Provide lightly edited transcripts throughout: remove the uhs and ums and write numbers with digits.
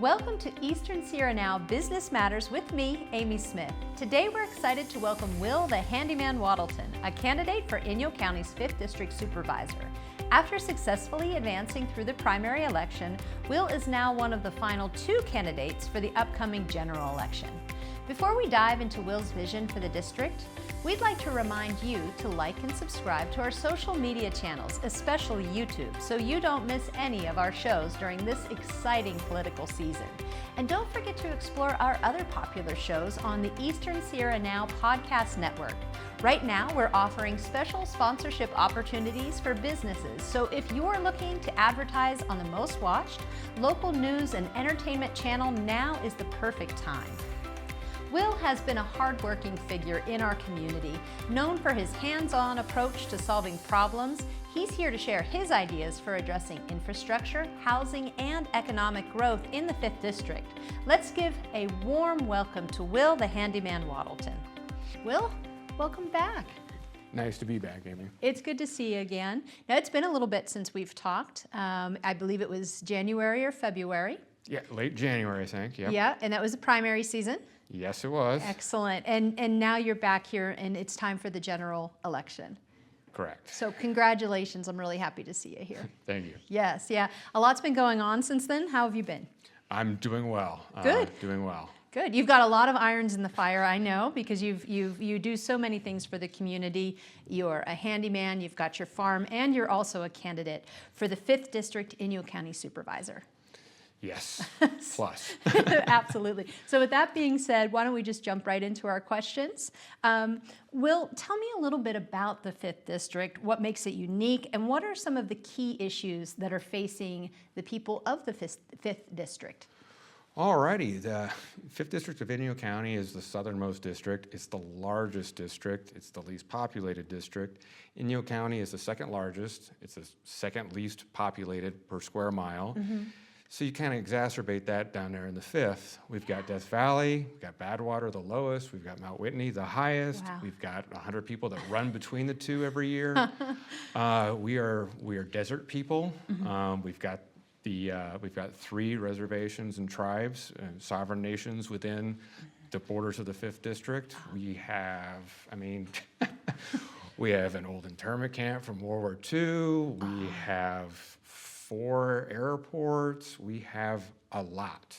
Welcome to Eastern Sierra Now Business Matters with me, Amy Smith. Today we're excited to welcome Will the Handyman Wadelton, a candidate for Inyo County's 5th District Supervisor. After successfully advancing through the primary election, Will is now one of the final 2 candidates for the upcoming general election. Before we dive into Will's vision for the district, we'd like to remind you to like and subscribe to our social media channels, especially YouTube, so you don't miss any of our shows during this exciting political season. And don't forget to explore our other popular shows on the Eastern Sierra Now Podcast Network. Right now, we're offering special sponsorship opportunities for businesses, so if you are looking to advertise on the most watched local news and entertainment channel, now is the perfect time. Will has been a hardworking figure in our community. Known for his hands-on approach to solving problems, he's here to share his ideas for addressing infrastructure, housing, and economic growth in the 5th District. Let's give a warm welcome to Will the Handyman Wadelton. Will, welcome back. Nice to be back, Amy. It's good to see you again. Now, it's been a little bit since we've talked. I believe it was January or February. Yeah, late January, I think. Yep. Yeah, and that was the primary season. Yes, it was. Excellent. And now you're back here and it's time for the general election. Correct. So congratulations. I'm really happy to see you here. Thank you. Yes, yeah. A lot's been going on since then. How have you been? I'm doing well. Good. Doing well. Good. You've got a lot of irons in the fire, I know, because you do so many things for the community. You're a handyman, you've got your farm, and you're also a candidate for the 5th District Inyo County Supervisor. Yes, plus. Absolutely. So with that being said, why don't we just jump right into our questions? Will, tell me a little bit about the 5th District, what makes it unique, and what are some of the key issues that are facing the people of the 5th District? Alrighty, the 5th District of Inyo County is the southernmost district. It's the largest district. It's the least populated district. Inyo County is the second largest. It's the second least populated per square mile. Mm-hmm. So you kind of exacerbate that down there in the 5th. We've got Death Valley, we've got Badwater, the lowest, we've got Mount Whitney, the highest. Wow. We've got 100 people that run between the two every year. We are desert people. Mm-hmm. We've got 3 reservations and tribes, sovereign nations within the borders of the 5th District. We have, we have an old internment camp from World War II. We have 4 airports. We have a lot.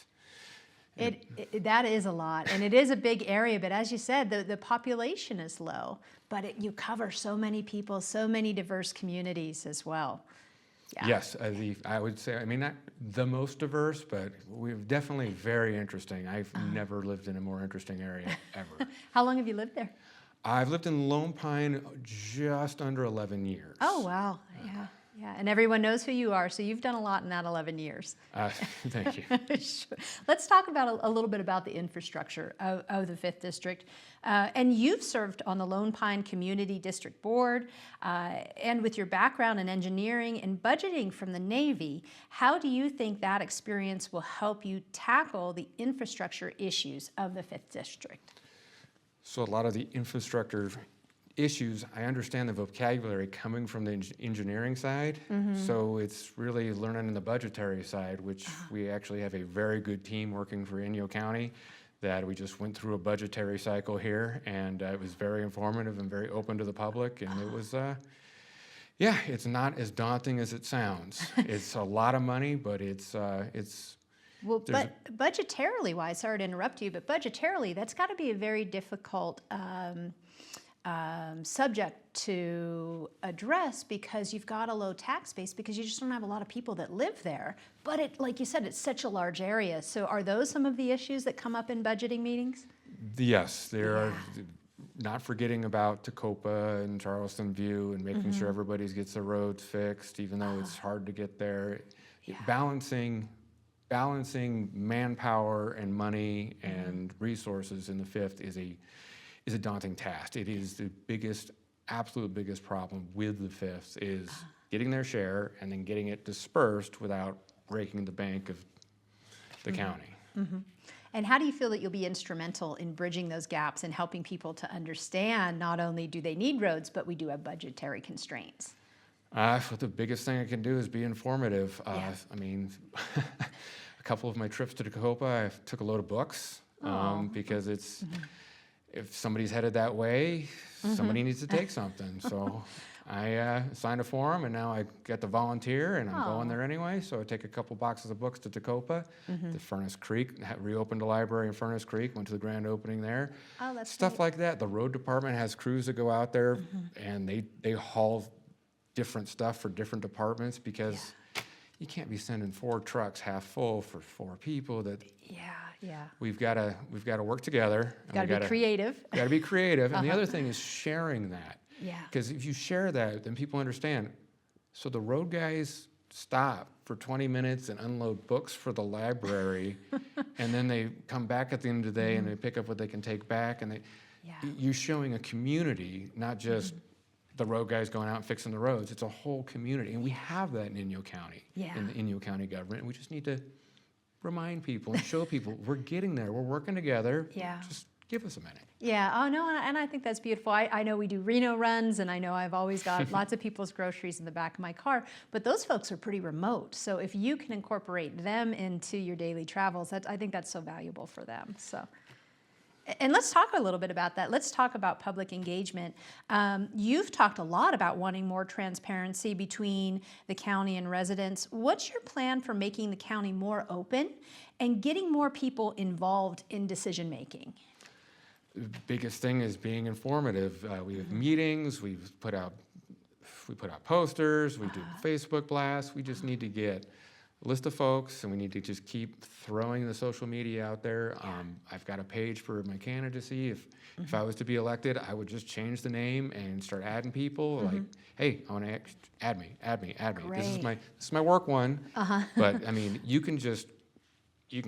That is a lot, and it is a big area, but as you said, the population is low, but you cover so many people, so many diverse communities as well. Yeah. Yes, I would say, not the most diverse, but we're definitely very interesting. I've never lived in a more interesting area ever. How long have you lived there? I've lived in Lone Pine just under 11 years. Oh, wow. Yeah. Yeah, and everyone knows who you are, so you've done a lot in that 11 years. Thank you. Sure. Let's talk about a little bit about the infrastructure of the 5th District. And you've served on the Lone Pine Community District Board, and with your background in engineering and budgeting from the Navy, how do you think that experience will help you tackle the infrastructure issues of the 5th District? So a lot of the infrastructure issues, I understand the vocabulary coming from the engineering side, mm-hmm. So it's really learning in the budgetary side, which we actually have a very good team working for Inyo County that we just went through a budgetary cycle here, and it was very informative and very open to the public, and it was, it's not as daunting as it sounds. It's a lot of money, but it's well, but budgetarily wise, sorry to interrupt you, but budgetarily, that's got to be a very difficult subject to address because you've got a low tax base because you just don't have a lot of people that live there. But like you said, it's such a large area. So are those some of the issues that come up in budgeting meetings? Yes, there are. Not forgetting about Tacopa and Charleston View and making sure everybody gets the roads fixed, even though it's hard to get there. Yeah. Balancing manpower and money and resources in the 5th is a daunting task. It is the absolute biggest problem with the 5th is getting their share and then getting it dispersed without breaking the bank of the county. Mm-hmm. And how do you feel that you'll be instrumental in bridging those gaps and helping people to understand not only do they need roads, but we do have budgetary constraints? The biggest thing I can do is be informative. couple of my trips to Tacoma, I took a load of books because it's if somebody's headed that way, somebody needs to take something. So I signed a form, and now I get to volunteer, and I'm going there anyway. So I take a couple boxes of books to Tacoma, to Furnace Creek, reopened a library in Furnace Creek, went to the grand opening there. Oh, that's Stuff great. like that. The road department has crews that go out there, and they haul different stuff for different departments because you can't be sending 4 trucks half full for 4 people. That we've got to work together. Got to be creative. Got to be creative. And the other thing is sharing that. Yeah. Because if you share that, then people understand. So the road guys stop for 20 minutes and unload books for the library, and then they come back at the end of the day and they pick up what they can take back. And you're showing a community, not just the road guys going out and fixing the roads. It's a whole community, and we have that in Inyo County, in the Inyo County government. And we just need to remind people and show people we're getting there. We're working together. Yeah. Just give us a minute. Yeah, oh no, and I think that's beautiful. I know we do Reno runs, and I know I've always got lots of people's groceries in the back of my car, but those folks are pretty remote. So if you can incorporate them into your daily travels, I think that's so valuable for them. So, and let's talk a little bit about that. Let's talk about public engagement. You've talked a lot about wanting more transparency between the county and residents. What's your plan for making the county more open and getting more people involved in decision making? The biggest thing is being informative. We have meetings. We put out posters. We do Facebook blasts. We just need to get a list of folks, and we need to just keep throwing the social media out there. I've got a page for my candidacy. If I was to be elected, I would just change the name and start adding people. Like, hey, I want to add me. Great. This is my work one. But I mean, you can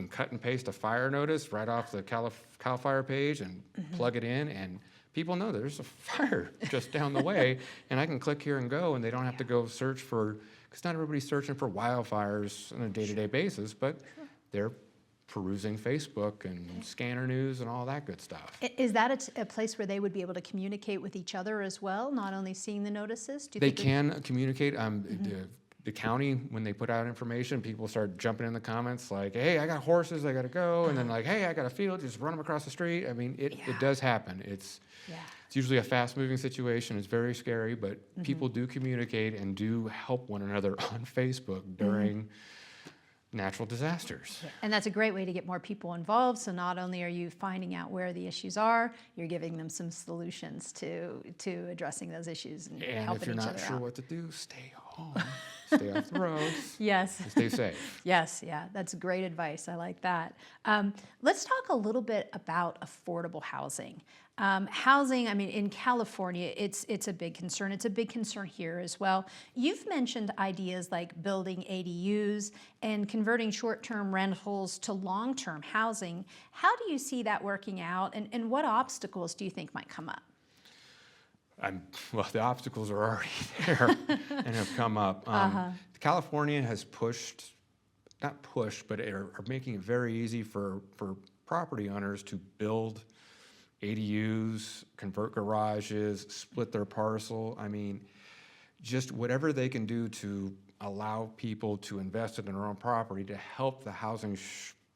cut and paste a fire notice right off the Cal Fire page and plug it in, and people know there's a fire just down the way, and I can click here and go, and they don't have to go search for, because not everybody's searching for wildfires on a day-to-day basis, but they're perusing Facebook and scanner news and all that good stuff. Is that a place where they would be able to communicate with each other as well, not only seeing the notices? Do you They think can communicate. The county, when they put out information, people start jumping in the comments like, hey, I got horses, I got to go. And then like, hey, I got a field, just run them across the street. I mean, it does happen. It's usually a fast-moving situation. It's very scary, but people do communicate and do help one another on Facebook during natural disasters. And that's a great way to get more people involved. So not only are you finding out where the issues are, you're giving them some solutions to addressing those issues and helping each other out. And if you're not sure what to do, stay home. Stay off the roads. Yes. And stay safe. Yes, yeah, that's great advice. I like that. Let's talk a little bit about affordable housing. Housing, I mean, in California, it's a big concern. It's a big concern here as well. You've mentioned ideas like building ADUs and converting short-term rentals to long-term housing. How do you see that working out, and what obstacles do you think might come up? Well, the obstacles are already there and have come up. California has not pushed, but are making it very easy for property owners to build ADUs, convert garages, split their parcel. I mean, just whatever they can do to allow people to invest in their own property to help the housing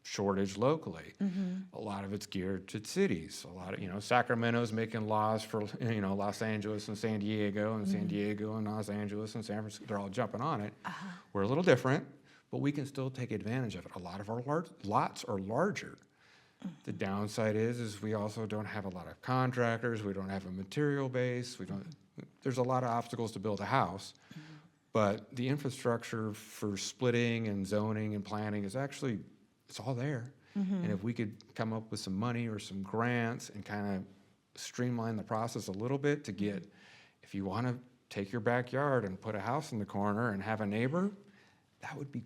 shortage locally. A lot of it's geared to cities. A lot of, Sacramento's making laws for, Los Angeles and San Diego, and San Diego and Los Angeles and San Francisco. They're all jumping on it. We're a little different, but we can still take advantage of it. A lot of our lots are larger. The downside is we also don't have a lot of contractors. We don't have a material base. There's a lot of obstacles to build a house. But the infrastructure for splitting and zoning and planning is actually, it's all there. And if we could come up with some money or some grants and kind of streamline the process a little bit to get, if you want to take your backyard and put a house in the corner and have a neighbor, that would be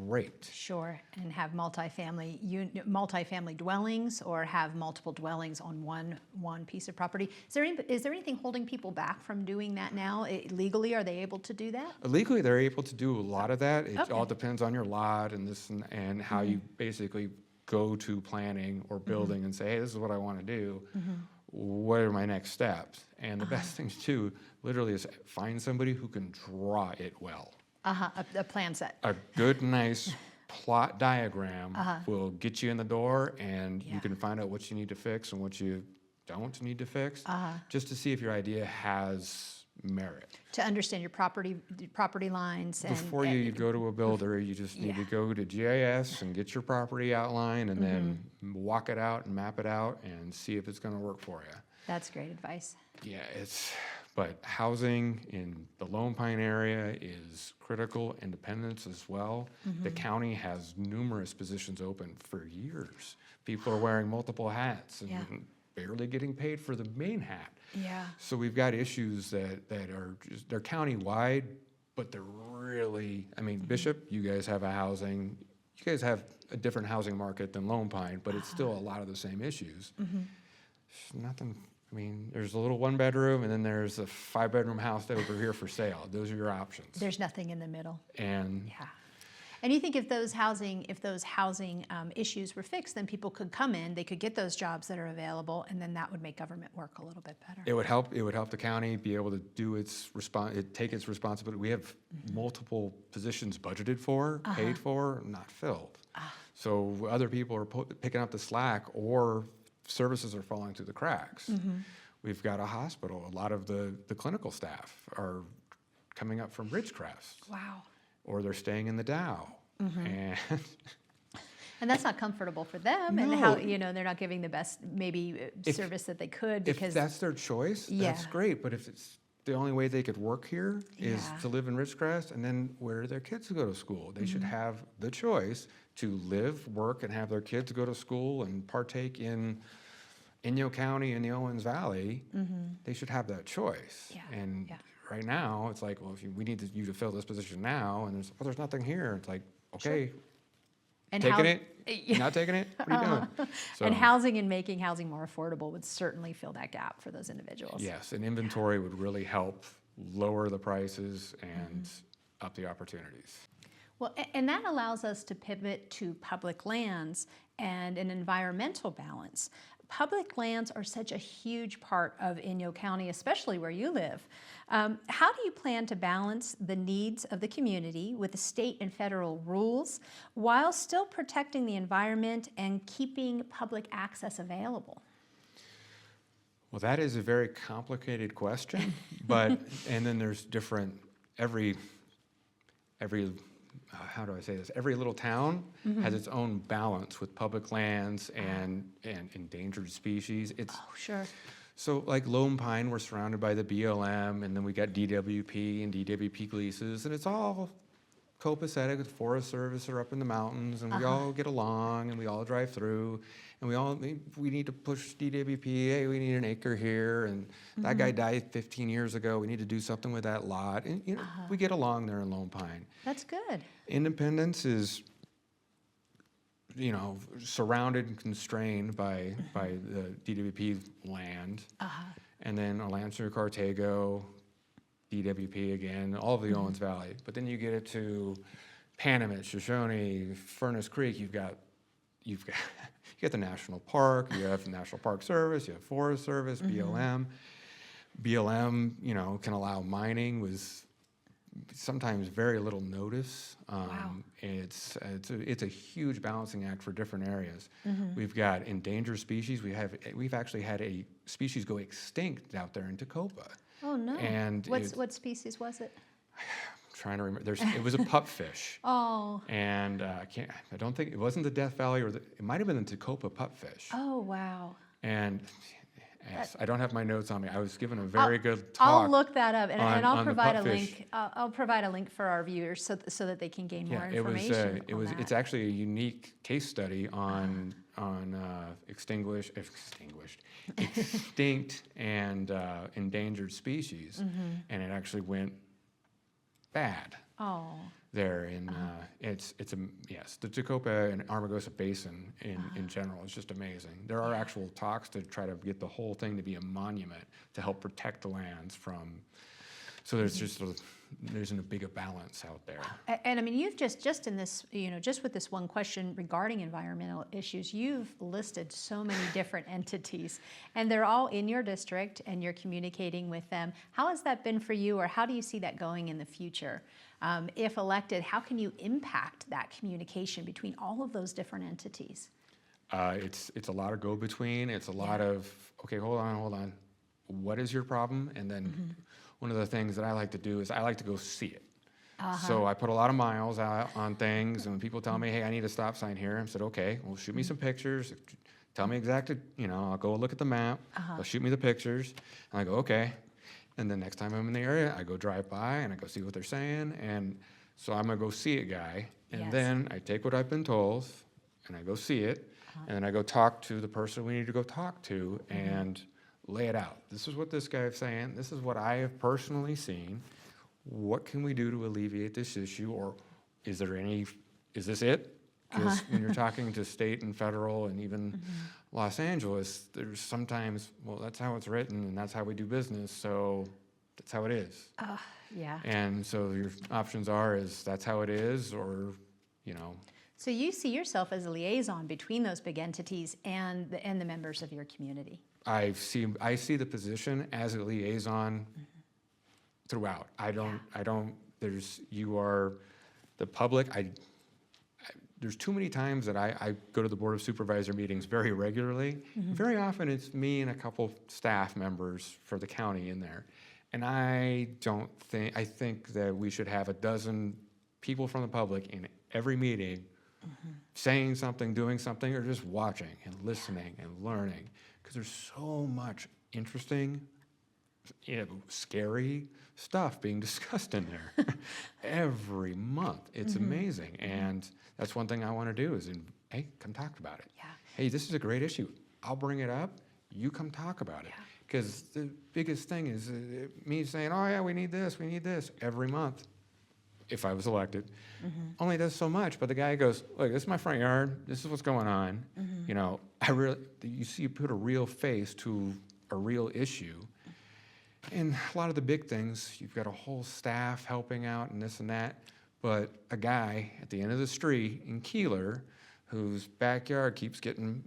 great. Sure, and have multifamily dwellings, or have multiple dwellings on one piece of property. Is there anything holding people back from doing that now? Legally, are they able to do that? Legally, they're able to do a lot of that. It all depends on your lot and this and how you basically go to planning or building and say, hey, this is what I want to do. What are my next steps? And the best thing to do, literally, is find somebody who can draw it well. A plan set. A good, nice plot diagram will get you in the door, and you can find out what you need to fix and what you don't need to fix, just to see if your idea has merit. To understand your property lines. Before you go to a builder, you just need to go to GIS and get your property outline, and then walk it out and map it out and see if it's going to work for you. That's great advice. Yeah, but housing in the Lone Pine area is critical. Independence as well. The county has numerous positions open for years. People are wearing multiple hats and barely getting paid for the main hat. Yeah. So we've got issues that are just, they're county-wide, but they're really, I mean, Bishop, you guys have you guys have a different housing market than Lone Pine, but it's still a lot of the same issues. There's nothing, I mean, there's a little 1-bedroom, and then there's a 5-bedroom house over here for sale. Those are your options. There's nothing in the middle. And and you think if those housing issues were fixed, then people could come in, they could get those jobs that are available, and then that would make government work a little bit better. It would help the county be able to do take its responsibility. We have multiple positions budgeted for, paid for, not filled. So other people are picking up the slack, or services are falling through the cracks. We've got a hospital. A lot of the clinical staff are coming up from Ridgecrest. Wow. Or they're staying in the Dow. And that's not comfortable for them. No. And how, they're not giving the best service that they could, because if that's their choice, that's great. But if it's the only way they could work here is to live in Ridgecrest, and then where do their kids go to school? They should have the choice to live, work, and have their kids go to school and partake in Inyo County and the Owens Valley. They should have that choice. Right now, it's like, well, we need you to fill this position now, and there's nothing here. It's like, okay, and taking it, not taking it, what are you doing? So, and housing and making housing more affordable would certainly fill that gap for those individuals. Yes, and inventory would really help lower the prices and up the opportunities. Well, and that allows us to pivot to public lands and an environmental balance. Public lands are such a huge part of Inyo County, especially where you live. How do you plan to balance the needs of the community with the state and federal rules while still protecting the environment and keeping public access available? Well, that is a very complicated question, and then there's different, every how do I say this? Every little town has its own balance with public lands and endangered species. So like Lone Pine, we're surrounded by the BLM, and then we got DWP and DWP leases, and it's all copacetic. The Forest Service are up in the mountains, and we all get along, and we all drive through, and we need to push DWP. Hey, we need an acre here, and that guy died 15 years ago. We need to do something with that lot, and we get along there in Lone Pine. That's good. Independence is, surrounded and constrained by the DWP land, and then Alancer, Cartago, DWP again, all of the Owens Valley. But then you get it to Panamint, Shoshone, Furnace Creek. You've got the national park. You have the National Park Service. You have Forest Service, BLM. BLM, can allow mining with sometimes very little notice. Wow. It's a huge balancing act for different areas. We've got endangered species. We've actually had a species go extinct out there in Tacoma. Oh no! And what species was it? I'm trying to remember. It was a pupfish. Oh. And I don't think it wasn't the Death Valley, it might have been the Tacoma pupfish. Oh wow. And yes, I don't have my notes on me. I was given a very good talk. I'll look that up, and I'll provide a pupfish. link. I'll provide a link for our viewers so that they can gain more information. It's actually a unique case study on extinct and endangered species, and it actually went bad. Oh. There in the Tacoma and Armagosa Basin in general is just amazing. There are actual talks to try to get the whole thing to be a monument to help protect the lands from So there's there isn't a big balance out there. And I mean, you've just in this, just with this one question regarding environmental issues, you've listed so many different entities, and they're all in your district, and you're communicating with them. How has that been for you, or how do you see that going in the future? If elected, how can you impact that communication between all of those different entities? It's a lot of go-between. It's a lot of, okay, hold on. What is your problem? And then one of the things that I like to do is I like to go see it. So I put a lot of miles out on things, and when people tell me, hey, I need a stop sign here, I said, okay, well, shoot me some pictures. Tell me exactly, I'll go look at the map. They'll shoot me the pictures, and I go, okay. And then next time I'm in the area, I go drive by, and I go see what they're saying. And so I'm going to go see a guy, and then I take what I've been told, and I go see it, and then I go talk to the person we need to go talk to, and lay it out. This is what this guy is saying. This is what I have personally seen. What can we do to alleviate this issue? Or is this it? Because when you're talking to state and federal and even Los Angeles, there's sometimes, well, that's how it's written and that's how we do business, so that's how it is. Yeah. And so your options is that's how it is, or, So you see yourself as a liaison between those big entities and the members of your community. I see the position as a liaison throughout. You are the public. There's too many times that I go to the Board of Supervisor meetings very regularly. Very often it's me and a couple staff members for the county in there. And I think that we should have a dozen people from the public in every meeting saying something, doing something, or just watching and listening and learning. Because there's so much interesting, scary stuff being discussed in there every month. It's amazing. And that's one thing I want to do is, hey, come talk about it. Yeah. Hey, this is a great issue. I'll bring it up. You come talk about it. Because the biggest thing is me saying, oh, yeah, we need this every month. If I was elected, only does so much. But the guy goes, look, this is my front yard. This is what's going on. You put a real face to a real issue. And a lot of the big things, you've got a whole staff helping out and this and that. But a guy at the end of the street in Keeler whose backyard keeps getting,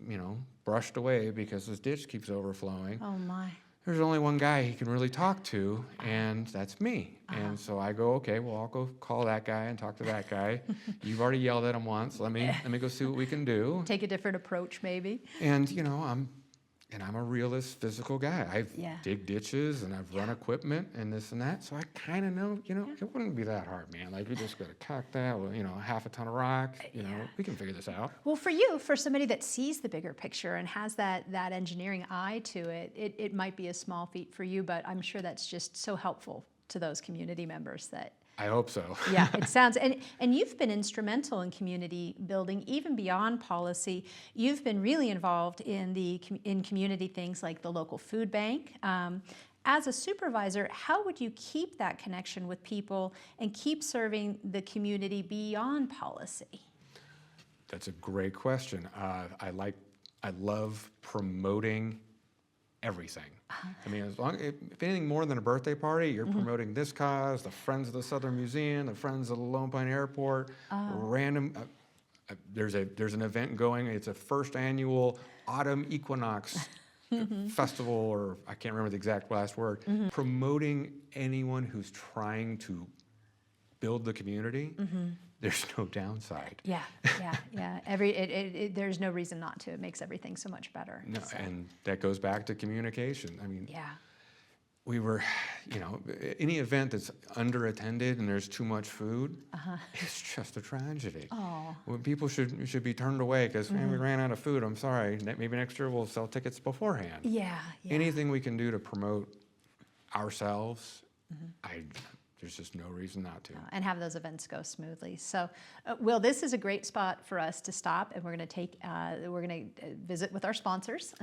brushed away because his ditch keeps overflowing. Oh, my. There's only one guy he can really talk to, and that's me. And so I go, okay, well, I'll go call that guy and talk to that guy. You've already yelled at him once. Let me go see what we can do. Take a different approach, maybe. And I'm a realist, physical guy. I dig ditches and I've run equipment and this and that, so I kind of know. It wouldn't be that hard, man. Like we just got to cock that with half a ton of rock. We can figure this out. Well, for somebody that sees the bigger picture and has that engineering eye to it, it might be a small feat for you, but I'm sure that's just so helpful to those community members that. I hope so. Yeah, it sounds, and you've been instrumental in community building, even beyond policy. You've been really involved in community things like the local food bank. As a supervisor, how would you keep that connection with people and keep serving the community beyond policy? That's a great question. I love promoting everything. I mean, if anything more than a birthday party, you're promoting this cause, the Friends of the Southern Museum, the Friends of the Lone Pine Airport, random. There's an event going. It's a first annual autumn equinox festival, or I can't remember the exact last word. Promoting anyone who's trying to build the community. There's no downside. Yeah. There's no reason not to. It makes everything so much better. No, and that goes back to communication. I mean, we were, any event that's underattended and there's too much food, it's just a tragedy. Oh. When people should be turned away because we ran out of food. I'm sorry. Maybe next year we'll sell tickets beforehand. Yeah. Anything we can do to promote ourselves, there's just no reason not to. And have those events go smoothly. So, Will, this is a great spot for us to stop, and we're going to visit with our sponsors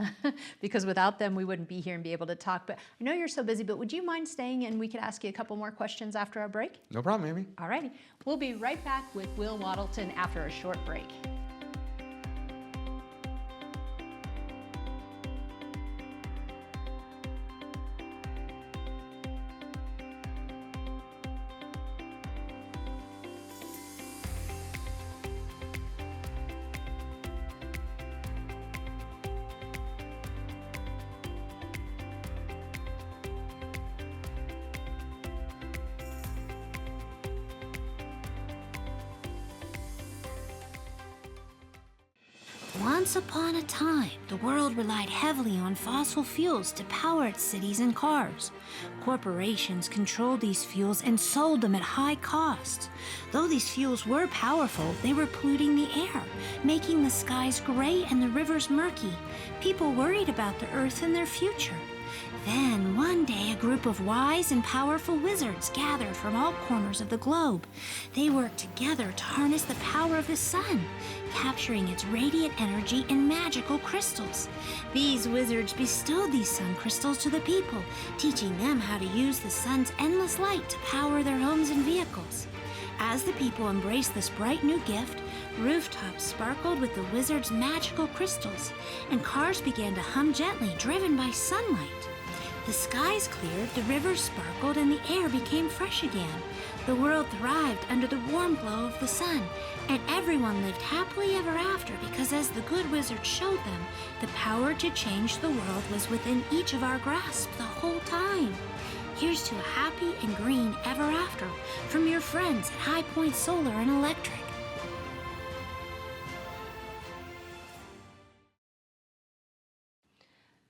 because without them we wouldn't be here and be able to talk. But I know you're so busy, but would you mind staying and we could ask you a couple more questions after our break? No problem, Amy. All righty. We'll be right back with Will Wadelton after a short break. Once upon a time, the world relied heavily on fossil fuels to power its cities and cars. Corporations controlled these fuels and sold them at high costs. Though these fuels were powerful, they were polluting the air, making the skies gray and the rivers murky. People worried about the Earth and their future. Then, one day, a group of wise and powerful wizards gathered from all corners of the globe. They worked together to harness the power of the sun, capturing its radiant energy in magical crystals. These wizards bestowed these sun crystals to the people, teaching them how to use the sun's endless light to power their homes and vehicles. As the people embraced this bright new gift, rooftops sparkled with the wizards' magical crystals, and cars began to hum gently, driven by sunlight. The skies cleared, the rivers sparkled, and the air became fresh again. The world thrived under the warm glow of the sun, and everyone lived happily ever after because, as the good wizard showed them, the power to change the world was within each of our grasp the whole time. Here's to a happy and green ever after from your friends at Highpoint Solar and Electric.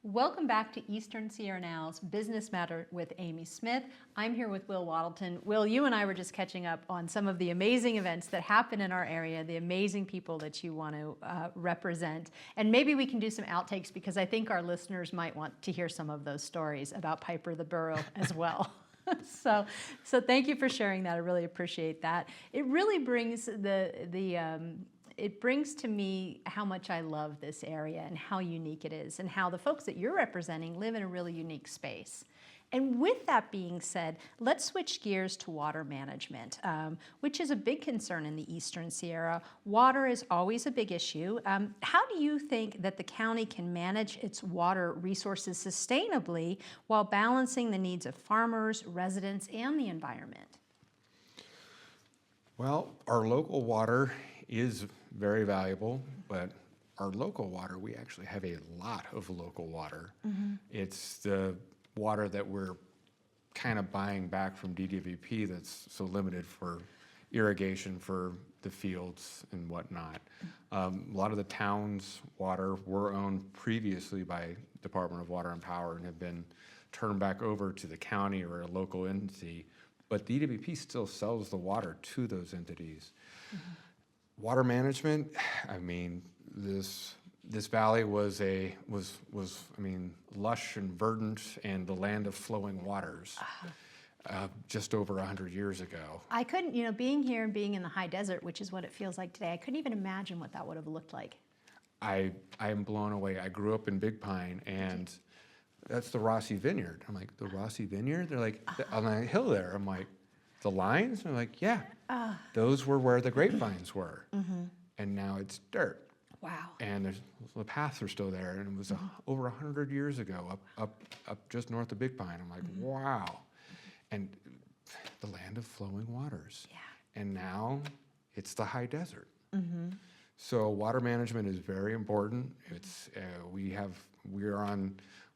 Welcome back to Eastern Sierra Now's Business Matter with Amy Smith. I'm here with Will Wadelton. Will, you and I were just catching up on some of the amazing events that happen in our area, the amazing people that you want to represent. And maybe we can do some outtakes because I think our listeners might want to hear some of those stories about Piper the Burro as well. So thank you for sharing that. I really appreciate that. It really brings it brings to me how much I love this area and how unique it is and how the folks that you're representing live in a really unique space. And with that being said, let's switch gears to water management, which is a big concern in the Eastern Sierra. Water is always a big issue. How do you think that the county can manage its water resources sustainably while balancing the needs of farmers, residents, and the environment? Well, our local water is very valuable, but our local water, we actually have a lot of local water. Mm-hmm. It's the water that we're kind of buying back from DWP that's so limited for irrigation for the fields and whatnot. A lot of the town's water were owned previously by Department of Water and Power and have been turned back over to the county or a local entity, but DWP still sells the water to those entities. Mm-hmm. Water management, I mean, this valley was lush and verdant and the land of flowing waters just over 100 years ago. I couldn't, being here and being in the high desert, which is what it feels like today, I couldn't even imagine what that would have looked like. I am blown away. I grew up in Big Pine, and that's the Rossi Vineyard. I'm like, the Rossi Vineyard? They're like, on the hill there. I'm like, the lines? They're like, yeah. Those were where the grapevines were. Mm-hmm. And now it's dirt. Wow. And the paths are still there, and it was over 100 years ago, up just north of Big Pine. I'm like, wow. And the land of flowing waters. Yeah. And now it's the high desert. Mm-hmm. So water management is very important. It's we have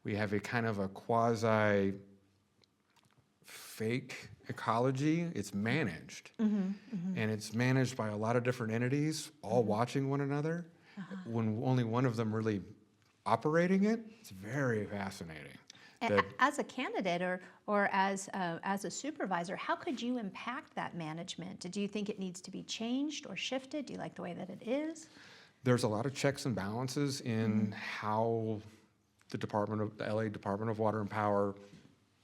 a kind of a quasi fake ecology. It's managed, and it's managed by a lot of different entities, all watching one another. When only one of them really operating it, it's very fascinating. As a candidate or as a supervisor, how could you impact that management? Do you think it needs to be changed or shifted? Do you like the way that it is? There's a lot of checks and balances in how the LA Department of Water and Power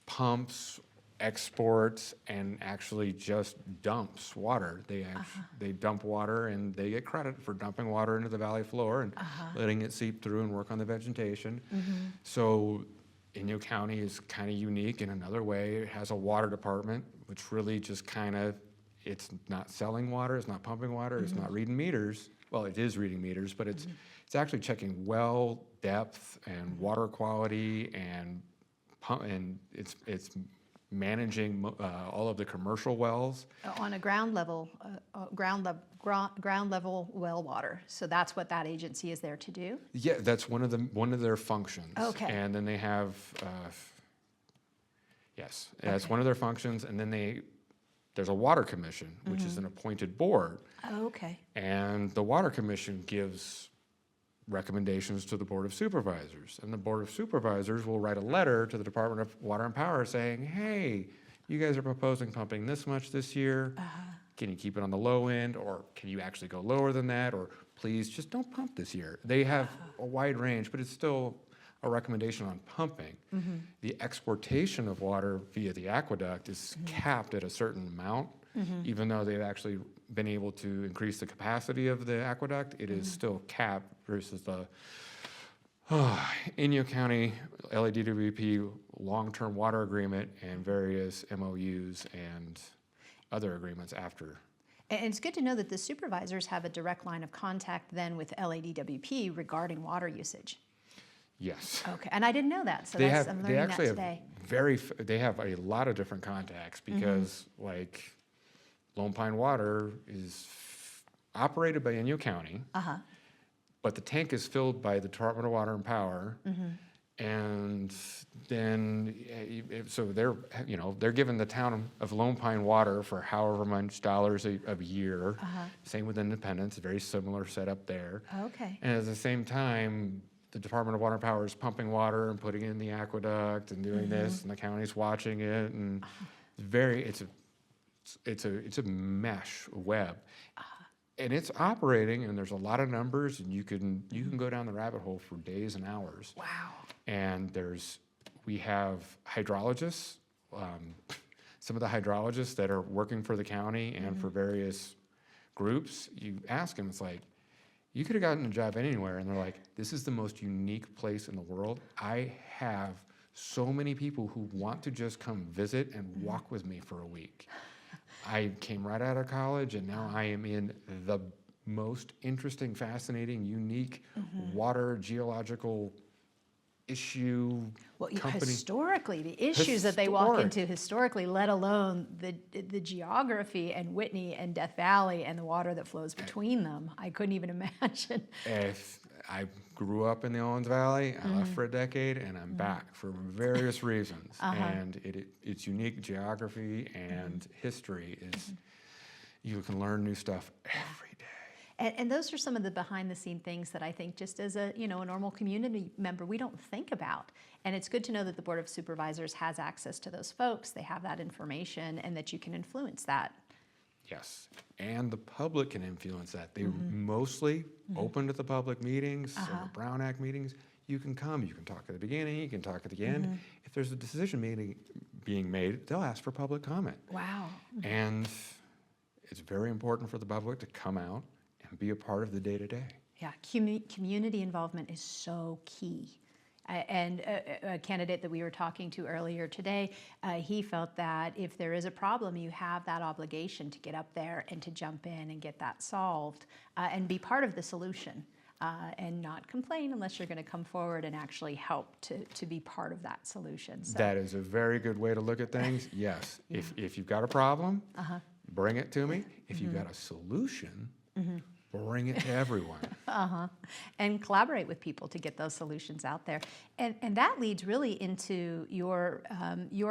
pumps, exports, and actually just dumps water. They dump water and they get credit for dumping water into the valley floor and letting it seep through and work on the vegetation. So Inyo County is kind of unique in another way. It has a water department, which really just it's not selling water, it's not pumping water, it's not reading meters. Well, it is reading meters, but it's actually checking well depth and water quality and it's managing all of the commercial wells on a ground level well water. So that's what that agency is there to do. Yeah, that's one of their functions. Okay. And then they have that's one of their functions. And then there's a water commission, which is an appointed board. Oh, okay. And the water commission gives recommendations to the Board of Supervisors. And the Board of Supervisors will write a letter to the Department of Water and Power saying, hey, you guys are proposing pumping this much this year. Can you keep it on the low end, or can you actually go lower than that? Or please just don't pump this year. They have a wide range, but it's still a recommendation on pumping. The exportation of water via the aqueduct is capped at a certain amount. Even though they've actually been able to increase the capacity of the aqueduct, it is still capped versus the Inyo County LADWP long-term water agreement and various MOUs and other agreements after. And it's good to know that the supervisors have a direct line of contact then with LADWP regarding water usage. Yes. Okay, and I didn't know that, so I'm learning that today. They have a lot of different contacts because like Lone Pine Water is operated by Inyo County, but the tank is filled by the Department of Water and Power, and then so they're giving the town of Lone Pine water for however much dollars a year. Same with Independence, very similar setup there. Okay. And at the same time, the Department of Water and Power is pumping water and putting it in the aqueduct and doing this, and the county's watching it, and it's a mesh web, and it's operating, and there's a lot of numbers, and you can go down the rabbit hole for days and hours. Wow. And we have hydrologists, some of the hydrologists that are working for the county and for various groups. You ask them, it's like, you could have gotten a job anywhere, and they're like, this is the most unique place in the world. I have so many people who want to just come visit and walk with me for a week. I came right out of college, and now I am in the most interesting, fascinating, unique water geological issue company. Historically, the issues that they walk into historically, let alone the geography and Whitney and Death Valley and the water that flows between them. I couldn't even imagine. I grew up in the Owens Valley. I left for a decade, and I'm back for various reasons. And it's unique geography and history is, you can learn new stuff every day. And those are some of the behind-the-scene things that I think, just as a normal community member, we don't think about. And it's good to know that the Board of Supervisors has access to those folks. They have that information, and that you can influence that. Yes, and the public can influence that. They're mostly open to the public meetings, so the Brown Act meetings. You can come, you can talk at the beginning, you can talk at the end. If there's a decision being made, they'll ask for public comment. Wow. And it's very important for the public to come out and be a part of the day-to-day. Yeah, community involvement is so key. And a candidate that we were talking to earlier today, he felt that if there is a problem, you have that obligation to get up there and to jump in and get that solved and be part of the solution and not complain unless you're going to come forward and actually help to be part of that solution. So. That is a very good way to look at things. Yes, if you've got a problem, bring it to me. If you've got a solution, bring it to everyone. And collaborate with people to get those solutions out there. And that leads really into your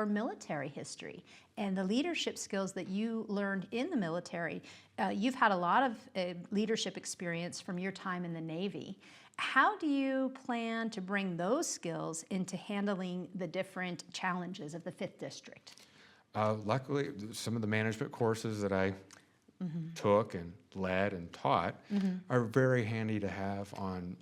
military history and the leadership skills that you learned in the military. You've had a lot of leadership experience from your time in the Navy. How do you plan to bring those skills into handling the different challenges of the 5th District? Luckily, some of the management courses that I took and led and taught are very handy to have on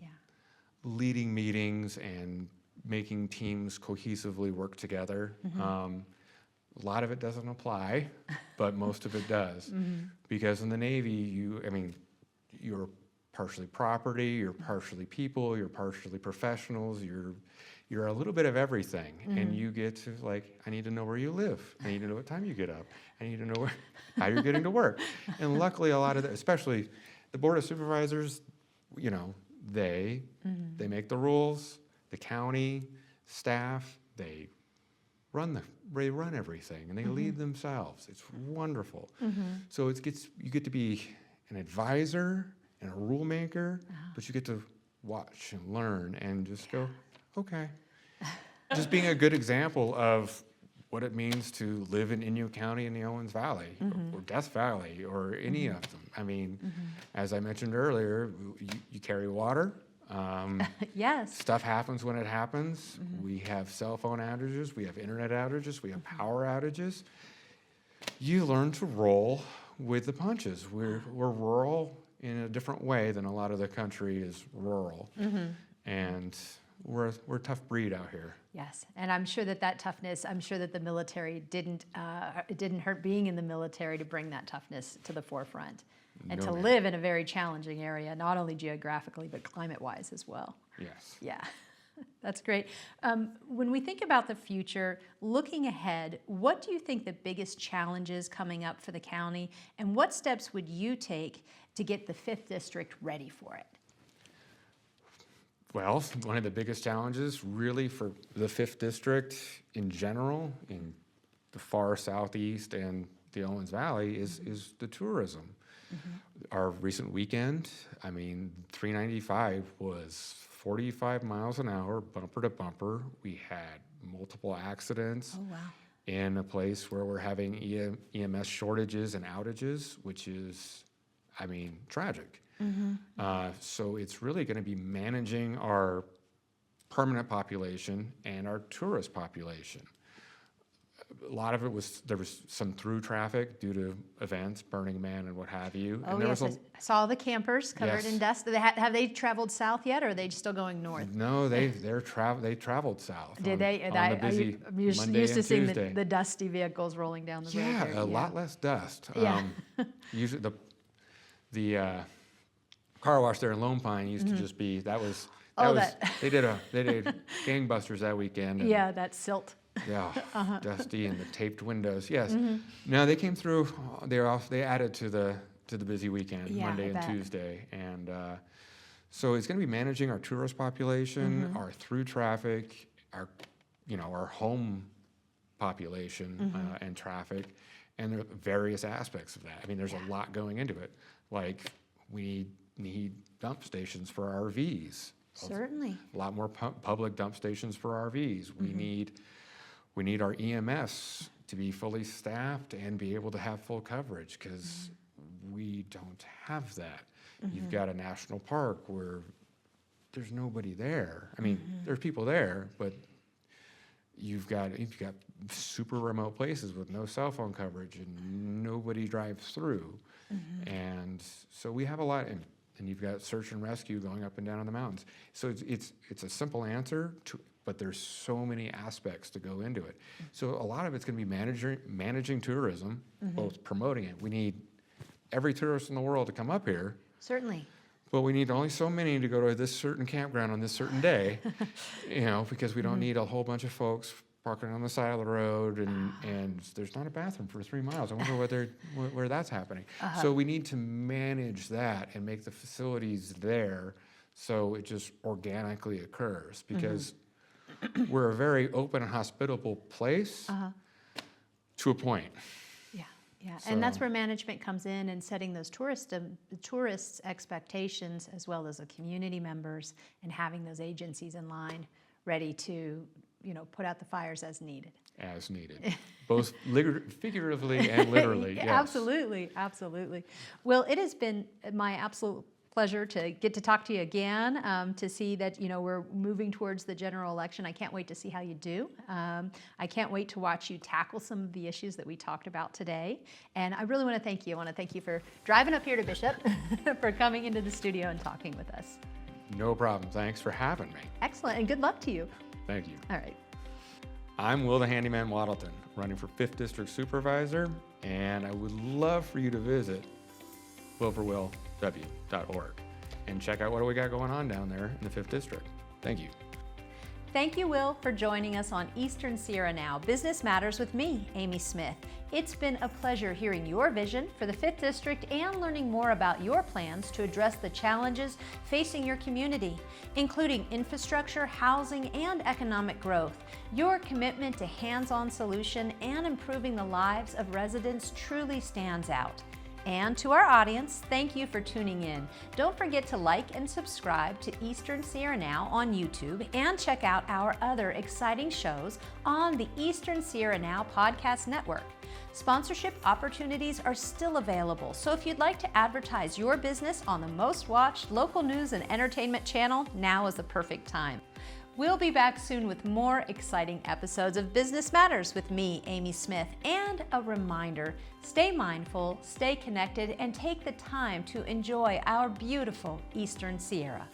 leading meetings and making teams cohesively work together. A lot of it doesn't apply, but most of it does. Because in the Navy, you're partially property, you're partially people, you're partially professionals, you're a little bit of everything, and you get to, like, I need to know where you live. I need to know what time you get up. I need to know how you're getting to work. And luckily, a lot of especially the Board of Supervisors, they make the rules. The county staff, they run everything, and they lead themselves. It's wonderful. So you get to be an advisor and a rule maker, but you get to watch and learn and just go, okay. Just being a good example of what it means to live in Inyo County in the Owens Valley or Death Valley or any of them. As I mentioned earlier, you carry water. Yes. Stuff happens when it happens. We have cell phone outages, we have internet outages, we have power outages. You learn to roll with the punches. We're rural in a different way than a lot of the country is rural. And we're a tough breed out here. Yes, and I'm sure that toughness, I'm sure that the military it didn't hurt being in the military to bring that toughness to the forefront. And No, to ma'am. live in a very challenging area, not only geographically, but climate-wise as well. Yes. Yeah, that's great. When we think about the future, looking ahead, what do you think the biggest challenges coming up for the county, and what steps would you take to get the 5th District ready for it? Well, one of the biggest challenges really for the 5th District in general, in the far southeast and the Owens Valley, is the tourism. Our recent weekend, I mean, 395 was 45 miles an hour, bumper to bumper. We had multiple accidents Oh, wow. in a place where we're having EMS shortages and outages, which is, I mean, tragic. So it's really going to be managing our permanent population and our tourist population. A lot of it there was some through traffic due to events, Burning Man and what have you. Oh, and there yes, was I saw the campers covered in Yes. dust. Have they traveled south yet, or are they still going north? No, they traveled south. Did they? on the busy I'm used Monday to and seeing Tuesday. the dusty vehicles rolling down the road. Yeah, here. a lot less dust. Yeah. Usually the car wash there in Lone Pine used to just be they did gangbusters that weekend. And Yeah, that silt. Yeah, dusty and the taped windows. Yes. No, they came through. They added to the busy weekend, Yeah, Monday I and bet. Tuesday, and so it's going to be managing our tourist population, our through traffic, our home population and traffic, and there are various aspects of that. I mean, there's a lot going into it. Like we need dump stations for RVs. Certainly. A lot more public dump stations for RVs. We need our EMS to be fully staffed and be able to have full coverage because we don't have that. You've got a national park where there's nobody there. I mean, there's people there, but you've got super remote places with no cell phone coverage and nobody drives through. And so we have a lot, and you've got search and rescue going up and down in the mountains. So it's a simple answer but there's so many aspects to go into it. So a lot of it's going to be managing tourism, both promoting it. We need every tourist in the world to come up here, Certainly. but we need only so many to go to this certain campground on this certain day, because we don't need a whole bunch of folks parking on the side of the road and there's not a bathroom for 3 miles. I wonder where that's happening. So we need to manage that and make the facilities there so it just organically occurs because we're a very open and hospitable place to a point. Yeah, and that's So- where management comes in and setting those tourists' expectations as well as the community members and having those agencies in line ready to, put out the fires as needed. As needed, both figuratively and literally. Yes. Absolutely. Well, it has been my absolute pleasure to get to talk to you again, to see that, we're moving towards the general election. I can't wait to see how you do. I can't wait to watch you tackle some of the issues that we talked about today. And I really want to thank you. I want to thank you for driving up here to Bishop, for coming into the studio and talking with us. No problem. Thanks for having me. Excellent, and good luck to you. Thank you. All right. I'm Will the Handyman Wadelton, running for 5th District Supervisor, and I would love for you to visit willforwillw.org and check out what we got going on down there in the 5th District. Thank you. Thank you, Will, for joining us on Eastern Sierra Now, Business Matters with me, Amy Smith. It's been a pleasure hearing your vision for the 5th District and learning more about your plans to address the challenges facing your community, including infrastructure, housing, and economic growth. Your commitment to hands-on solution and improving the lives of residents truly stands out. And to our audience, thank you for tuning in. Don't forget to like and subscribe to Eastern Sierra Now on YouTube and check out our other exciting shows on the Eastern Sierra Now Podcast Network. Sponsorship opportunities are still available, so if you'd like to advertise your business on the most watched local news and entertainment channel, now is the perfect time. We'll be back soon with more exciting episodes of Business Matters with me, Amy Smith. And a reminder, stay mindful, stay connected, and take the time to enjoy our beautiful Eastern Sierra.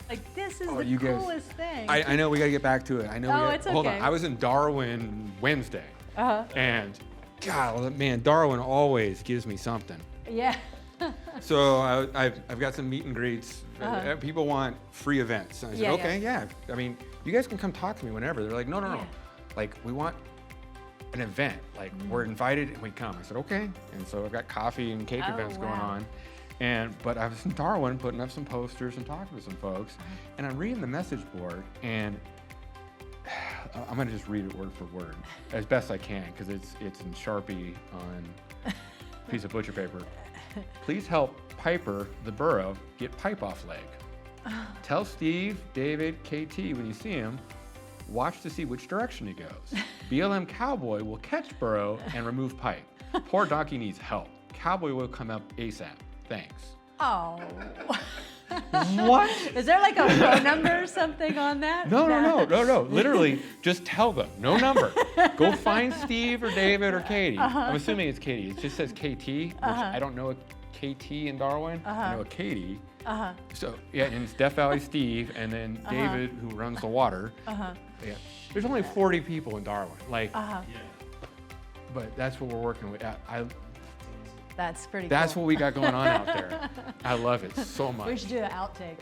Like, this is the coolest thing. I know we got to get back to it. I know. It's okay. Hold on. I was in Darwin Wednesday, and God, man, Darwin always gives me something. Yeah. So I've got some meet and greets. People want free events. And I said, okay, yeah. I mean, you guys can come talk to me whenever. They're like, no. Like, we want an event. Like, we're invited and we come. I said, okay. And so I've got coffee and cake events going on. But I was in Darwin putting up some posters and talking to some folks. And I'm reading the message board, and I'm going to just read it word for word as best I can, because it's in Sharpie on a piece of butcher paper. Please help Piper the burro get pipe off leg. Tell Steve, David, KT when you see him, watch to see which direction he goes. BLM Cowboy will catch burro and remove pipe. Poor donkey needs help. Cowboy will come up ASAP. Thanks. Oh. What? Is there like a phone number or something on that? No. Literally, just tell them. No number. Go find Steve or David or Katie. I'm assuming it's Katie. It just says KT, which I don't know a KT in Darwin. I know a Katie. So, yeah, and it's Death Valley Steve, and then David, who runs the water. Yeah. There's only 40 people in Darwin. Like, but that's what we're working with. That's pretty cool. That's what we got going on out there. I love it so much. We should do an outtake.